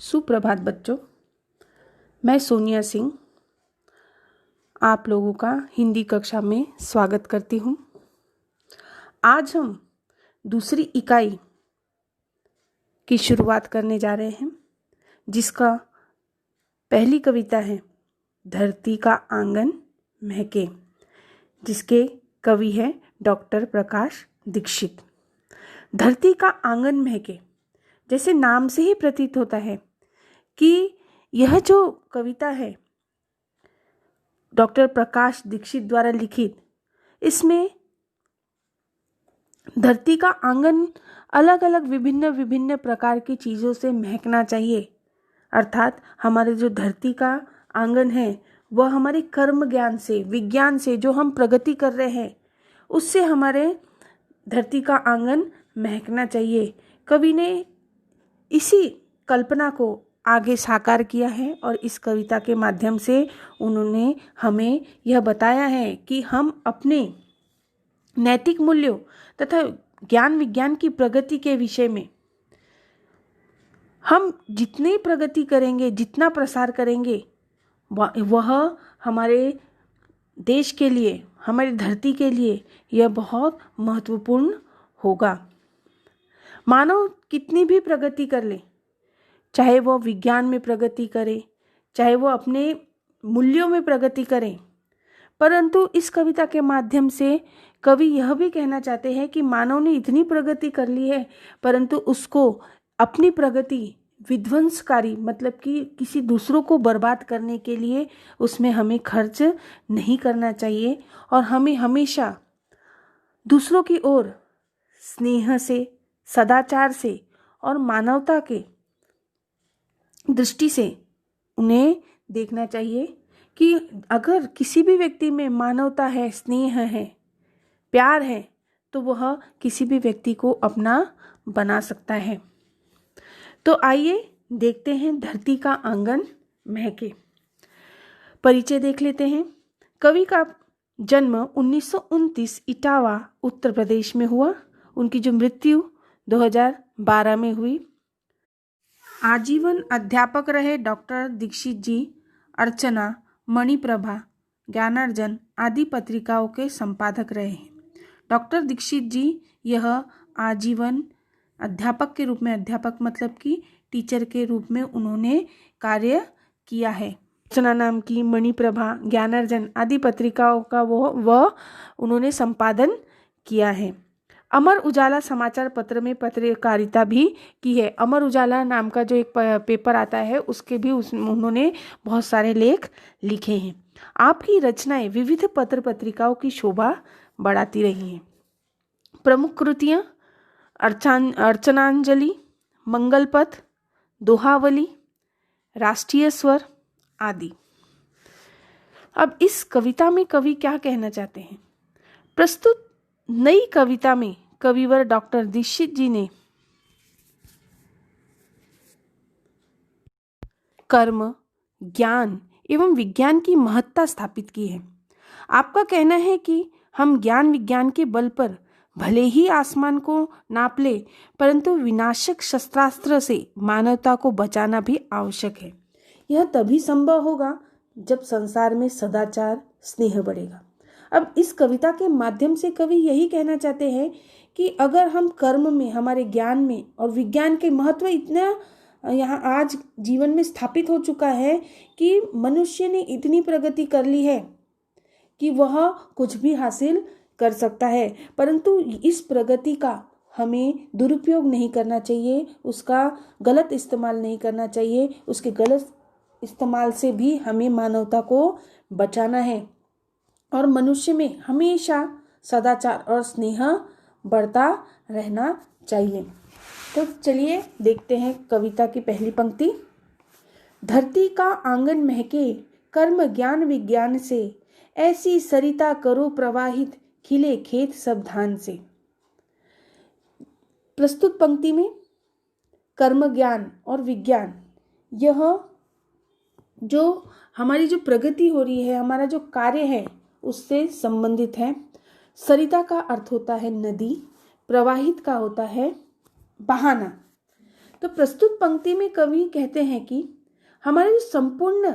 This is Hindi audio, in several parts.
सुप्रभात बच्चों, मैं सोनिया सिंह आप लोगों का हिंदी कक्षा में स्वागत करती हूँ। आज हम दूसरी इकाई की शुरुआत करने जा रहे हैं, जिसका पहली कविता है धरती का आंगन महके, जिसके कवि हैं डॉक्टर प्रकाश दीक्षित। धरती का आंगन महके, जैसे नाम से ही प्रतीत होता है कि यह जो कविता है डॉक्टर प्रकाश दीक्षित द्वारा लिखित, इसमें धरती का आंगन अलग अलग विभिन्न प्रकार की चीज़ों से महकना चाहिए। अर्थात हमारे जो धरती का आंगन है वह हमारे कर्म ज्ञान से, विज्ञान से जो हम प्रगति कर रहे हैं, उससे हमारे धरती का आंगन महकना चाहिए। कवि ने इसी कल्पना को आगे साकार किया है और इस कविता के माध्यम से उन्होंने हमें यह बताया है कि हम अपने नैतिक मूल्यों तथा ज्ञान विज्ञान की प्रगति के विषय में हम जितनी प्रगति करेंगे, जितना प्रसार करेंगे, वह हमारे देश के लिए, हमारी धरती के लिए यह बहुत महत्वपूर्ण होगा। मानव कितनी भी प्रगति कर ले, चाहे वो विज्ञान में प्रगति करे, चाहे वो अपने मूल्यों में प्रगति करे, परंतु इस कविता के माध्यम से कवि यह भी कहना चाहते हैं कि मानव ने इतनी प्रगति कर ली है, परंतु उसको अपनी प्रगति विध्वंसकारी, मतलब कि किसी दूसरों को बर्बाद करने के लिए उसमें हमें खर्च नहीं करना चाहिए और हमें हमेशा दूसरों की ओर स्नेह से, सदाचार से और मानवता के दृष्टि से उन्हें देखना चाहिए कि अगर किसी भी व्यक्ति में मानवता है, स्नेह है, प्यार है, तो वह किसी भी व्यक्ति को अपना बना सकता है। तो आइए देखते हैं धरती का आंगन महके। परिचय देख लेते हैं। कवि का जन्म 1929 इटावा उत्तर प्रदेश में हुआ। उनकी जो मृत्यु 2012 में हुई। आजीवन अध्यापक रहे डॉक्टर दीक्षित जी। अर्चना, मणिप्रभा, ज्ञानार्जन आदि पत्रिकाओं के संपादक रहे हैं। डॉक्टर दीक्षित जी यह आजीवन अध्यापक के रूप में, अध्यापक मतलब कि टीचर के रूप में उन्होंने कार्य किया है। अर्चना नाम की, मणिप्रभा, ज्ञानार्जन आदि पत्रिकाओं का वह उन्होंने संपादन किया है। अमर उजाला समाचार पत्र में पत्रकारिता भी की है। अमर उजाला नाम का जो एक पेपर आता है, उसके भी उन्होंने बहुत सारे लेख लिखे हैं। आपकी रचनाएं विविध पत्र पत्रिकाओं की शोभा बढ़ाती रही हैं। प्रमुख कृतियाँ अर्चनांजलि, मंगलपथ, दोहावली, राष्ट्रीय स्वर आदि। अब इस कविता में कवि क्या कहना चाहते हैं? प्रस्तुत नई कविता में कविवर डॉक्टर दीक्षित जी ने कर्म, ज्ञान एवं विज्ञान की महत्ता स्थापित की है। आपका कहना है कि हम ज्ञान विज्ञान के बल पर भले ही आसमान को नाप ले, परंतु विनाशक शस्त्रास्त्र से मानवता को बचाना भी आवश्यक है। यह तभी संभव होगा जब संसार में सदाचार, स्नेह बढ़ेगा। अब इस कविता के माध्यम से कवि यही कहना चाहते हैं कि अगर हम कर्म में, हमारे ज्ञान में और विज्ञान के महत्व इतना यहाँ आज जीवन में स्थापित हो चुका है कि मनुष्य ने इतनी प्रगति कर ली है कि वह कुछ भी हासिल कर सकता है, परंतु इस प्रगति का हमें दुरुपयोग नहीं करना चाहिए, उसका गलत इस्तेमाल नहीं करना चाहिए। उसके गलत इस्तेमाल से भी हमें मानवता को बचाना है और मनुष्य में हमेशा सदाचार और स्नेह बढ़ता रहना चाहिए। तो चलिए देखते हैं कविता की पहली पंक्ति। धरती का आंगन महके, कर्म ज्ञान विज्ञान से, ऐसी सरिता करो प्रवाहित, खिले खेत सब धान से। प्रस्तुत पंक्ति में कर्म ज्ञान और विज्ञान, यह जो हमारी जो प्रगति हो रही है, हमारा जो कार्य है, उससे संबंधित है। सरिता का अर्थ होता है नदी, प्रवाहित का होता है बहाना। तो प्रस्तुत पंक्ति में कवि कहते हैं कि हमारे जो संपूर्ण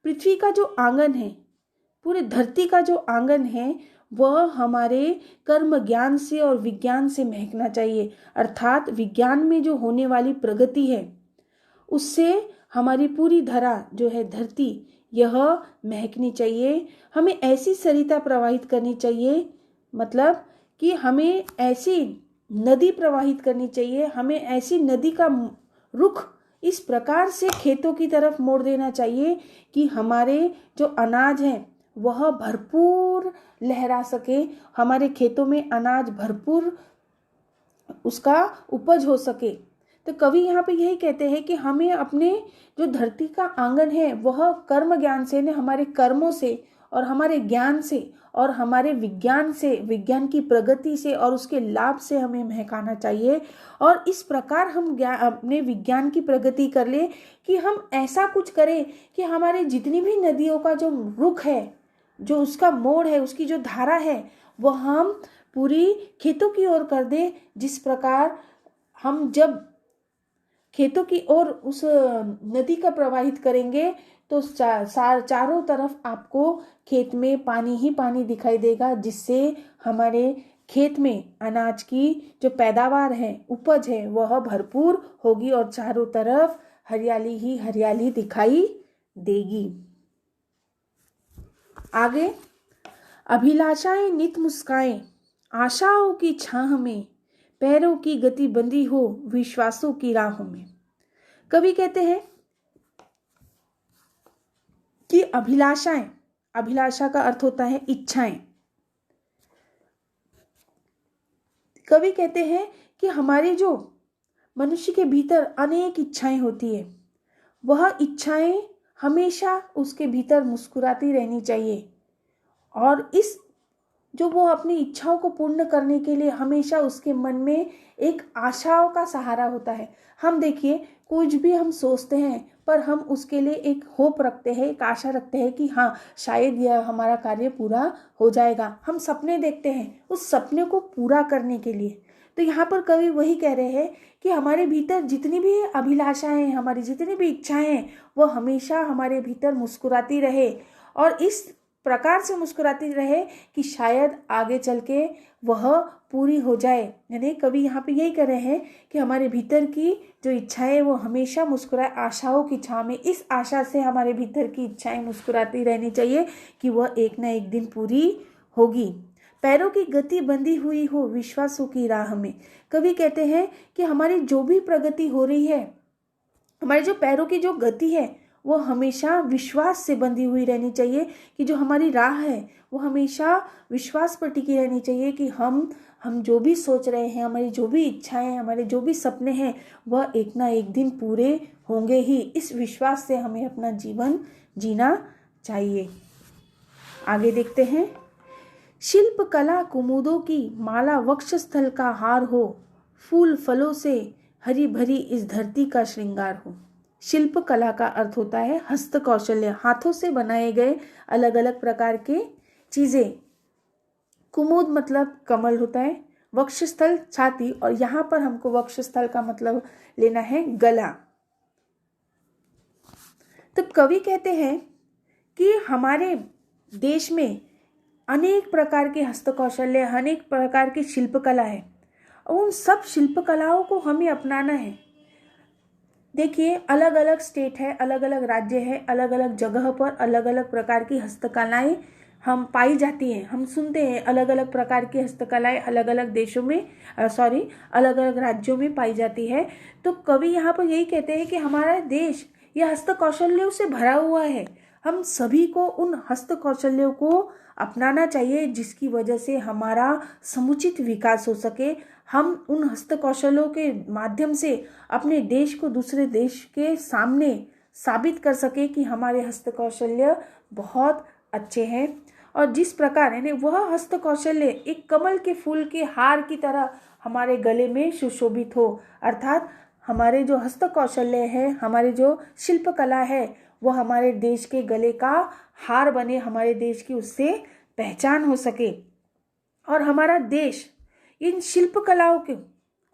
पृथ्वी का जो आंगन है, पूरे धरती का जो आंगन है, वह हमारे कर्म ज्ञान से और विज्ञान से महकना चाहिए। अर्थात विज्ञान में जो होने वाली प्रगति है उससे हमारी पूरी धरा जो है धरती, यह महकनी चाहिए। हमें ऐसी सरिता प्रवाहित करनी चाहिए, मतलब कि हमें ऐसी नदी प्रवाहित करनी चाहिए, हमें ऐसी नदी का रुख इस प्रकार से खेतों की तरफ मोड़ देना चाहिए कि हमारे जो अनाज है वह भरपूर लहरा सके, हमारे खेतों में अनाज भरपूर उसका उपज हो सके। तो कवि यहाँ पे यही कहते हैं कि हमें अपने जो धरती का आंगन है वह कर्म ज्ञान से, ने हमारे कर्मों से और हमारे ज्ञान से और हमारे विज्ञान से, विज्ञान की प्रगति से और उसके लाभ से हमें महकाना चाहिए। और इस प्रकार हम अपने विज्ञान की प्रगति कर ले कि हम ऐसा कुछ करें कि हमारे जितनी भी नदियों का जो रुख है, जो उसका मोड़ है, उसकी जो धारा है, वह हम पूरी खेतों की ओर कर दे। जिस प्रकार हम जब खेतों की ओर उस नदी का प्रवाहित करेंगे तो चारों तरफ आपको खेत में पानी ही पानी दिखाई देगा, जिससे हमारे खेत में अनाज की जो पैदावार है, उपज है, वह भरपूर होगी और चारों तरफ हरियाली ही हरियाली दिखाई देगी। आगे, अभिलाषाएं नित मुस्काएं, आशाओं की छाह में, पैरों की गति बंधी हो विश्वासों की राहों में। कवि कहते हैं कि अभिलाषाएं, अभिलाषा का अर्थ होता है इच्छाएं। कवि कहते हैं कि हमारे जो मनुष्य के भीतर अनेक इच्छाएं होती है, वह इच्छाएं हमेशा उसके भीतर मुस्कुराती रहनी चाहिए और इस जो वो अपनी इच्छाओं को पूर्ण करने के लिए हमेशा उसके मन में एक आशाओं का सहारा होता है। हम देखिए, कुछ भी हम सोचते हैं पर हम उसके लिए एक होप रखते हैं, एक आशा रखते हैं कि हाँ शायद यह हमारा कार्य पूरा हो जाएगा। हम सपने देखते हैं उस सपने को पूरा करने के लिए। तो यहाँ पर कवि वही कह रहे हैं कि हमारे भीतर जितनी भी अभिलाषाएं हैं, हमारी जितनी भी इच्छाएं हैं, वो हमेशा हमारे भीतर मुस्कुराती रहे और इस प्रकार से मुस्कुराती रहे कि शायद आगे चल के वह पूरी हो जाए। यानी कवि यहाँ पे यही कह रहे हैं कि हमारे भीतर की जो इच्छाएं वो हमेशा मुस्कुराए, आशाओं की छाव में। इस आशा से हमारे भीतर की इच्छाएं मुस्कुराती रहनी चाहिए कि वह एक ना एक दिन पूरी होगी। पैरों की गति बंधी हुई हो विश्वासों की राह में। कवि कहते हैं कि हमारी जो भी प्रगति हो रही है, हमारे जो पैरों की जो गति है, वो हमेशा विश्वास से बंधी हुई रहनी चाहिए कि जो हमारी राह है वो हमेशा विश्वास पर टिकी रहनी चाहिए कि हम जो भी सोच रहे हैं, हमारी जो भी इच्छाएं, हमारे जो भी सपने हैं, वह एक ना एक दिन पूरे होंगे ही। इस विश्वास से हमें अपना जीवन जीना चाहिए। आगे देखते हैं, शिल्प कला कुमुदों की माला वक्षस्थल का हार हो, फूल फलों से हरी भरी इस धरती का श्रृंगार हो। शिल्प कला का अर्थ होता है हस्त कौशल्य, हाथों से बनाए गए अलग अलग प्रकार के चीजें। कुमुद मतलब कमल होता है, वक्षस्थल छाती, और यहाँ पर हमको वक्षस्थल का मतलब लेना है गला। तो कवि कहते हैं कि हमारे देश में अनेक प्रकार के हस्तकौशल्य, अनेक प्रकार की शिल्पकला है और उन सब शिल्पकलाओं को हमें अपनाना है। देखिए, अलग अलग स्टेट है, अलग अलग राज्य है, अलग अलग जगह पर अलग अलग प्रकार की हस्तकलाएं हम पाई जाती हैं। हम सुनते हैं अलग अलग प्रकार की हस्तकलाएं अलग अलग देशों में अलग अलग राज्यों में पाई जाती है। तो कवि यहाँ पर यही कहते हैं कि हमारा देश यह हस्तकौशल्यों से भरा हुआ है। हम सभी को उन हस्तकौशल्यों को अपनाना चाहिए जिसकी वजह से हमारा समुचित विकास हो सके। हम उन हस्तकौशलों के माध्यम से अपने देश को दूसरे देश के सामने साबित कर सके कि हमारे हस्तकौशल्य बहुत अच्छे हैं। और जिस प्रकार यानी वह हस्तकौशल्य एक कमल के फूल के हार की तरह हमारे गले में सुशोभित हो, अर्थात हमारे जो हस्तकौशल्य है, हमारे जो शिल्पकला है, वह हमारे देश के गले का हार बने, हमारे देश की उससे पहचान हो सके और हमारा देश इन शिल्पकलाओं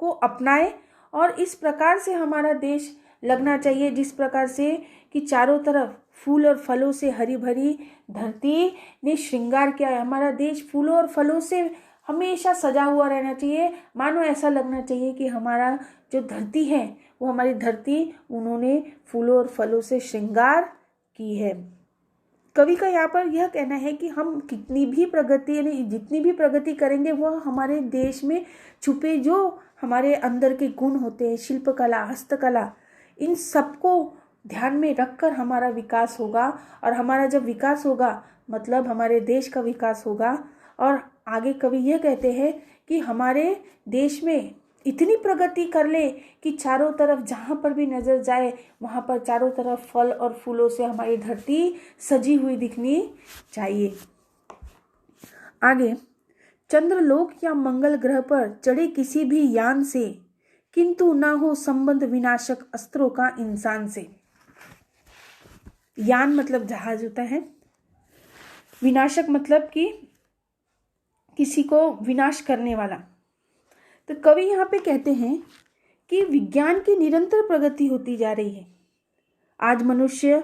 को अपनाए और इस प्रकार से हमारा देश लगना चाहिए जिस प्रकार से कि चारों तरफ फूल और फलों से हरी भरी धरती ने श्रृंगार किया है। हमारा देश फूलों और फलों से हमेशा सजा हुआ रहना चाहिए। मानो ऐसा लगना चाहिए कि हमारा जो धरती है वो हमारी धरती उन्होंने फूलों और फलों से श्रृंगार की है। कवि का यहाँ पर यह कहना है कि हम कितनी भी प्रगति यानी जितनी भी प्रगति करेंगे वह हमारे देश में छुपे जो हमारे अंदर के गुण होते हैं, शिल्पकला, हस्तकला, इन सबको ध्यान में रखकर हमारा विकास होगा। और हमारा जब विकास होगा मतलब हमारे देश का विकास होगा। और आगे कवि यह कहते हैं कि हमारे देश में इतनी प्रगति कर ले कि चारों तरफ जहाँ पर भी नजर जाए वहाँ पर चारों तरफ फल और फूलों से हमारी धरती सजी हुई दिखनी चाहिए। आगे, चंद्रलोक या मंगल ग्रह पर चढ़े किसी भी यान से किंतु ना हो संबंध विनाशक अस्त्रों का इंसान से। यान मतलब जहाज होता है, विनाशक मतलब कि किसी को विनाश करने वाला। तो कवि यहाँ पे कहते हैं कि विज्ञान की निरंतर प्रगति होती जा रही है। आज मनुष्य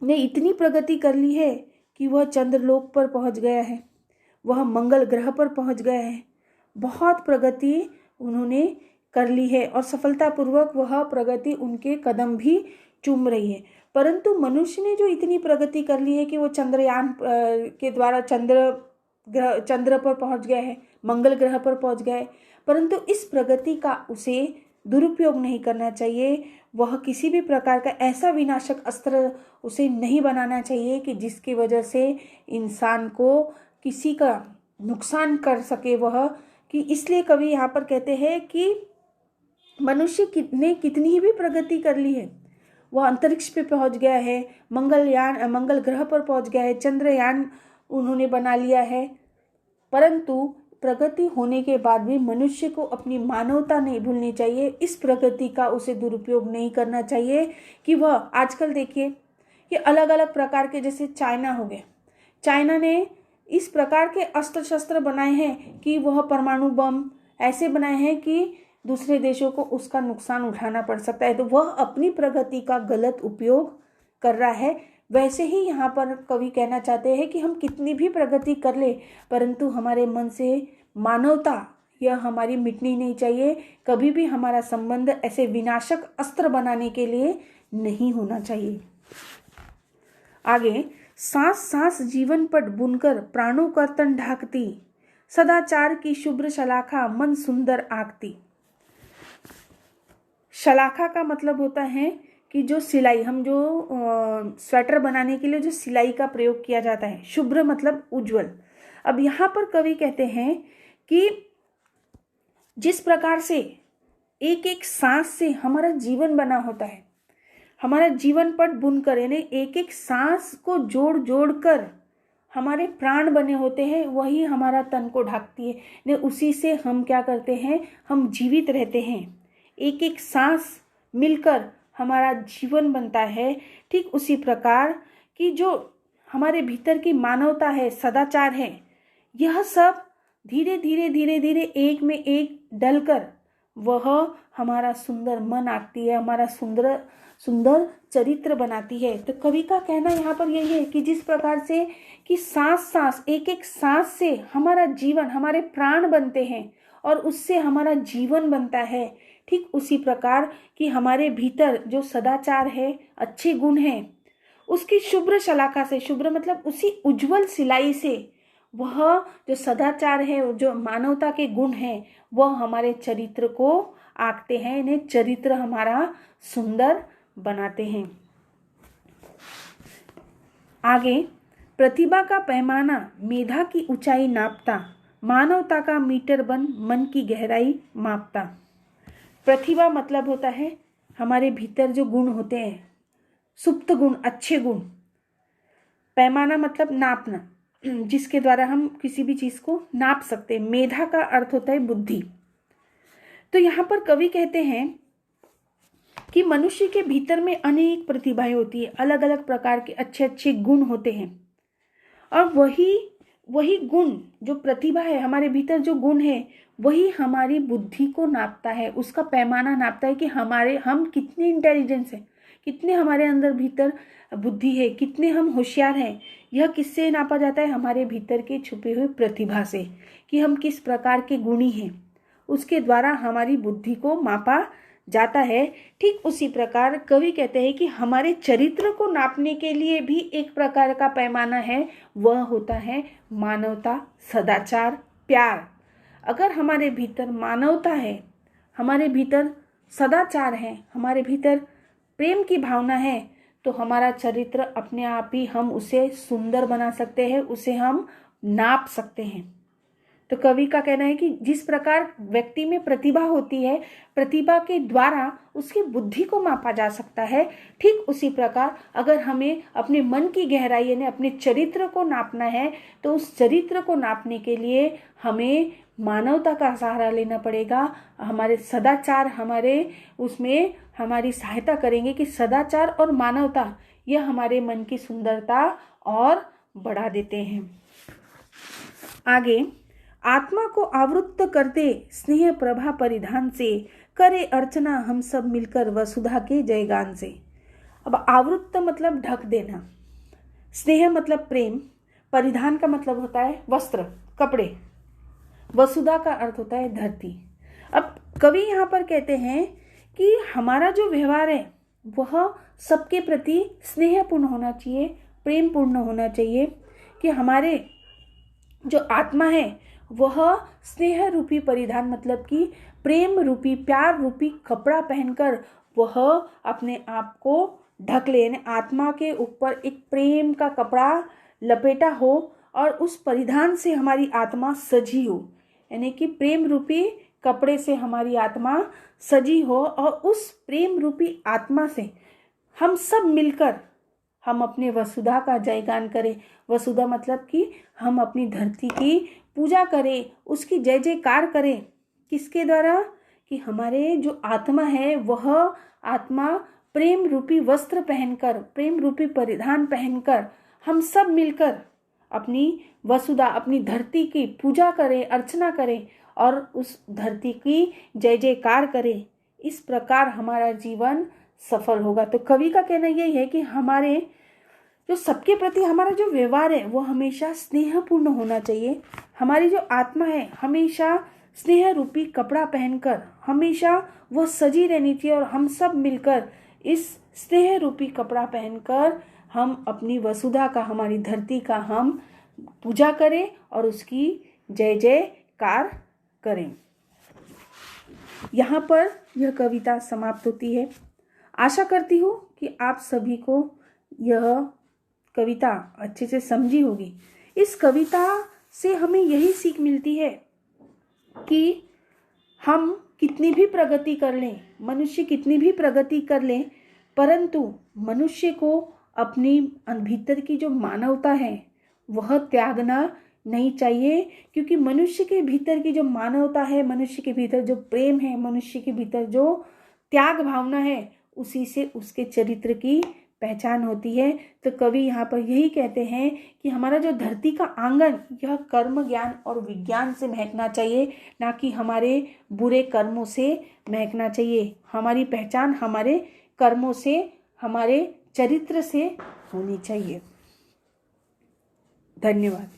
ने इतनी प्रगति कर ली है कि वह चंद्रलोक पर पहुंच गया है, वह मंगल ग्रह पर पहुंच गया है। बहुत प्रगति उन्होंने कर ली है और सफलतापूर्वक वह प्रगति उनके कदम भी चूम रही है। परंतु मनुष्य ने जो इतनी प्रगति कर ली है कि वो चंद्रयान के द्वारा चंद्र पर पहुंच गया है, मंगल ग्रह पर पहुंच गया है, परंतु इस प्रगति का उसे दुरुपयोग नहीं करना चाहिए। वह किसी भी प्रकार का ऐसा विनाशक अस्त्र उसे नहीं बनाना चाहिए कि जिसकी वजह से इंसान को किसी का नुकसान कर सके वह। कि इसलिए कवि यहाँ पर कहते हैं कि मनुष्य ने कितनी भी प्रगति कर ली है, वह अंतरिक्ष पे पहुंच गया है, मंगल ग्रह पर पहुंच गया है, चंद्रयान उन्होंने बना लिया है, परंतु प्रगति होने के बाद भी मनुष्य को अपनी मानवता नहीं भूलनी चाहिए। इस प्रगति का उसे दुरुपयोग नहीं करना चाहिए कि वह आजकल देखिए कि अलग अलग प्रकार के, जैसे चाइना हो गया, चाइना ने इस प्रकार के अस्त्र शस्त्र बनाए हैं कि वह परमाणु बम ऐसे बनाए हैं कि दूसरे देशों को उसका नुकसान उठाना पड़ सकता है। तो वह अपनी प्रगति का गलत उपयोग कर रहा है। वैसे ही यहाँ पर कवि कहना चाहते हैं कि हम कितनी भी प्रगति कर ले परंतु हमारे मन से मानवता यह हमारी मिटनी नहीं चाहिए। कभी भी हमारा संबंध ऐसे विनाशक अस्त्र बनाने के लिए नहीं होना चाहिए। आगे, सांस सांस जीवन पट बुनकर प्राणों का तन ढाकती, सदाचार की शुभ्र शलाखा मन सुंदर आंकती। शलाखा का मतलब होता है कि जो सिलाई, हम जो स्वेटर बनाने के लिए जो सिलाई का प्रयोग किया जाता है। शुभ्र मतलब उज्जवल। अब यहाँ पर कवि कहते हैं कि जिस प्रकार से एक एक सांस से हमारा जीवन बना होता है, हमारा जीवन पट बुनकर यानी एक एक सांस को जोड़ जोड़ कर हमारे प्राण बने होते हैं, वही हमारा तन को ढकती है ने उसी से हम क्या करते हैं, हम जीवित रहते हैं। एक एक सांस मिलकर हमारा जीवन बनता है। ठीक उसी प्रकार की जो हमारे भीतर की मानवता है, सदाचार है, यह सब धीरे धीरे धीरे धीरे एक में एक डलकर वह हमारा सुंदर मन आती है, हमारा सुंदर चरित्र बनाती है। तो कवि का कहना यहाँ पर यही है कि जिस प्रकार से कि सांस सांस, एक एक सांस से हमारा जीवन, हमारे प्राण बनते हैं और उससे हमारा जीवन बनता है, ठीक उसी प्रकार कि हमारे भीतर जो सदाचार है, अच्छे गुण हैं, उसकी शुभ्र शलाखा से, शुभ्र मतलब उसी उज्जवल सिलाई से वह जो सदाचार है, जो मानवता के गुण हैं, वह हमारे चरित्र को आंकते हैं, इन्हें चरित्र हमारा सुंदर बनाते हैं। आगे, प्रतिभा का पैमाना मेधा की ऊंचाई नापता, मानवता का मीटर बन मन की गहराई मापता। प्रतिभा मतलब होता है हमारे भीतर जो गुण होते हैं, सुप्त गुण, अच्छे गुण। पैमाना मतलब नापना, जिसके द्वारा हम किसी भी चीज को नाप सकते हैं। मेधा का अर्थ होता है बुद्धि। तो यहाँ पर कवि कहते हैं कि मनुष्य के भीतर में अनेक प्रतिभाएं होती है, अलग अलग प्रकार के अच्छे अच्छे गुण होते हैं और वही गुण जो प्रतिभा है, हमारे भीतर जो गुण है वही हमारी बुद्धि को नापता है, उसका पैमाना नापता है कि हम कितने इंटेलिजेंस हैं, कितने हमारे अंदर भीतर बुद्धि है, कितने हम होशियार हैं। यह किससे नापा जाता है? हमारे भीतर के छुपे हुए प्रतिभा से, कि हम किस प्रकार के गुणी हैं, उसके द्वारा हमारी बुद्धि को मापा जाता है। ठीक उसी प्रकार कवि कहते हैं कि हमारे चरित्र को नापने के लिए भी एक प्रकार का पैमाना है, वह होता है मानवता, सदाचार, प्यार। अगर हमारे भीतर मानवता है, हमारे भीतर सदाचार है, हमारे भीतर प्रेम की भावना है, तो हमारा चरित्र अपने आप ही हम उसे सुंदर बना सकते हैं, उसे हम नाप सकते हैं। तो कवि का कहना है कि जिस प्रकार व्यक्ति में प्रतिभा होती है, प्रतिभा के द्वारा उसकी बुद्धि को मापा जा सकता है, ठीक उसी प्रकार अगर हमें अपने मन की गहराई यानी अपने चरित्र को नापना है, तो उस चरित्र को नापने के लिए हमें मानवता का सहारा लेना पड़ेगा। हमारे सदाचार हमारे उसमें हमारी सहायता करेंगे कि सदाचार और मानवता यह हमारे मन की सुंदरता और बढ़ा देते हैं। आगे, आत्मा को आवृत्त करते स्नेह प्रभा परिधान से, करे अर्चना हम सब मिलकर वसुधा के जयगान से। अब आवृत्त मतलब ढक देना, स्नेह मतलब प्रेम, परिधान का मतलब होता है वस्त्र, कपड़े, वसुधा का अर्थ होता है धरती। अब कवि यहाँ पर कहते हैं कि हमारा जो व्यवहार है वह सबके प्रति स्नेहपूर्ण होना चाहिए, प्रेम पूर्ण होना चाहिए, कि हमारे जो आत्मा है वह स्नेह रूपी परिधान मतलब कि प्रेम रूपी, प्यार रूपी कपड़ा पहनकर वह अपने आप को ढक ले, यानी आत्मा के ऊपर एक प्रेम का कपड़ा लपेटा हो और उस परिधान से हमारी आत्मा सजी हो, यानी कि प्रेम रूपी कपड़े से हमारी आत्मा सजी हो और उस प्रेम रूपी आत्मा से हम सब मिलकर हम अपने वसुधा का जयगान करें। वसुधा मतलब कि हम अपनी धरती की पूजा करें, उसकी जय जयकार करें। किसके द्वारा? कि हमारे जो आत्मा है वह आत्मा प्रेम रूपी वस्त्र पहनकर, प्रेम रूपी परिधान पहनकर हम सब मिलकर अपनी वसुधा, अपनी धरती की पूजा करें, अर्चना करें और उस धरती की जय जयकार करें। इस प्रकार हमारा जीवन सफल होगा। तो कवि का कहना यही है कि हमारे जो सबके प्रति हमारा जो व्यवहार है वो हमेशा स्नेहपूर्ण होना चाहिए। हमारी जो आत्मा है हमेशा स्नेह रूपी कपड़ा पहनकर हमेशा वह सजी रहनी चाहिए और हम सब मिलकर इस स्नेह रूपी कपड़ा पहनकर हम अपनी वसुधा का, हमारी धरती का हम पूजा करें और उसकी जय जयकार करें। यहाँ पर यह कविता समाप्त होती है। आशा करती हूँ कि आप सभी को यह कविता अच्छे से समझी होगी। इस कविता से हमें यही सीख मिलती है कि हम कितनी भी प्रगति कर लें, मनुष्य कितनी भी प्रगति कर लें, परंतु मनुष्य को अपनी भीतर की जो मानवता है वह त्यागना नहीं चाहिए, क्योंकि मनुष्य के भीतर की जो मानवता है, मनुष्य के भीतर जो प्रेम है, मनुष्य के भीतर जो त्याग भावना है, उसी से उसके चरित्र की पहचान होती है। तो कवि यहाँ पर यही कहते हैं कि हमारा जो धरती का आंगन यह कर्म, ज्ञान और विज्ञान से महकना चाहिए, ना कि हमारे बुरे कर्मों से महकना चाहिए। हमारी पहचान हमारे कर्मों से, हमारे चरित्र से होनी चाहिए। धन्यवाद।